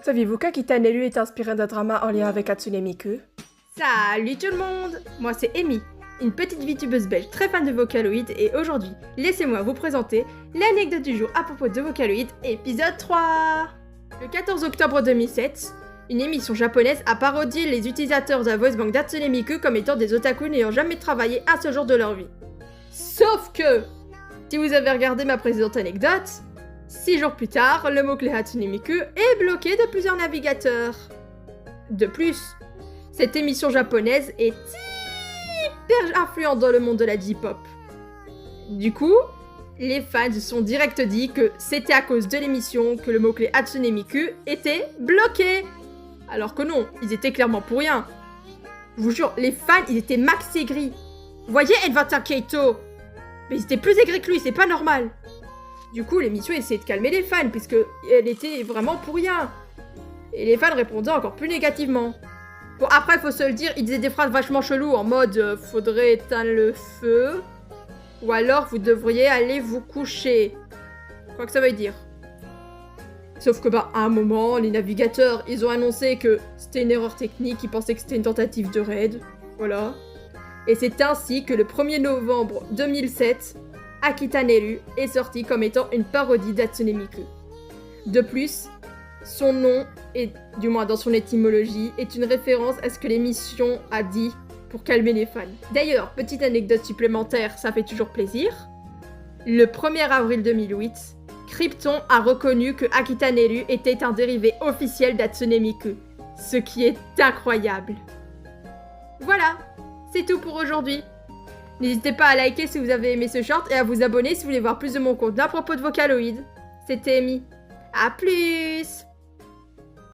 Saviez-vous qu'Akita Neru est inspiré d'un drama en lien avec Hatsune Miku? Salut tout le monde! Moi c'est Amy, une petite VTubeuse belge très fan de Vocaloid et aujourd'hui, laissez-moi vous présenter l'anecdote du jour à propos de Vocaloid, épisode 3! Le 14 octobre 2007, une émission japonaise a parodié les utilisateurs de la voice bank d'Hatsune Miku comme étant des otaku n'ayant jamais travaillé un seul jour de leur vie. Sauf que, si vous avez regardé ma précédente anecdote, 6 jours plus tard, le mot-clé Hatsune Miku est bloqué de plusieurs navigateurs. De plus, cette émission japonaise est hyper influente dans le monde de la J-pop. Du coup, les fans se sont direct dit que c'était à cause de l'émission que le mot-clé Hatsune Miku était bloqué. Alors que non, ils étaient clairement pour rien. Je vous jure, les fans, ils étaient max aigris. Vous voyez N21 Keito? Mais ils étaient plus aigris que lui, c'est pas normal. Du coup, l'émission essayait de calmer les fans, puisque elle était vraiment pour rien. Et les fans répondaient encore plus négativement. Bon, après, faut se le dire, ils disaient des phrases vachement cheloues, en mode faudrait éteindre le feu, ou alors vous devriez aller vous coucher. Quoi que ça veut dire. Sauf que à un moment, les navigateurs, ils ont annoncé que c'était une erreur technique, ils pensaient que c'était une tentative de raid. Voilà. Et c'est ainsi que le 1er novembre 2007, Akita Neru est sorti comme étant une parodie d'Hatsune Miku. De plus, son nom, et du moins dans son étymologie, est une référence à ce que l'émission a dit pour calmer les fans. D'ailleurs, petite anecdote supplémentaire, ça fait toujours plaisir. Le 1er avril 2008, Krypton a reconnu que Akita Neru était un dérivé officiel d'Hatsune Miku, ce qui est incroyable. Voilà, c'est tout pour aujourd'hui. N'hésitez pas à liker si vous avez aimé ce short et à vous abonner si vous voulez voir plus de mon contenu à propos de Vocaloid. C'était Amy. À plus!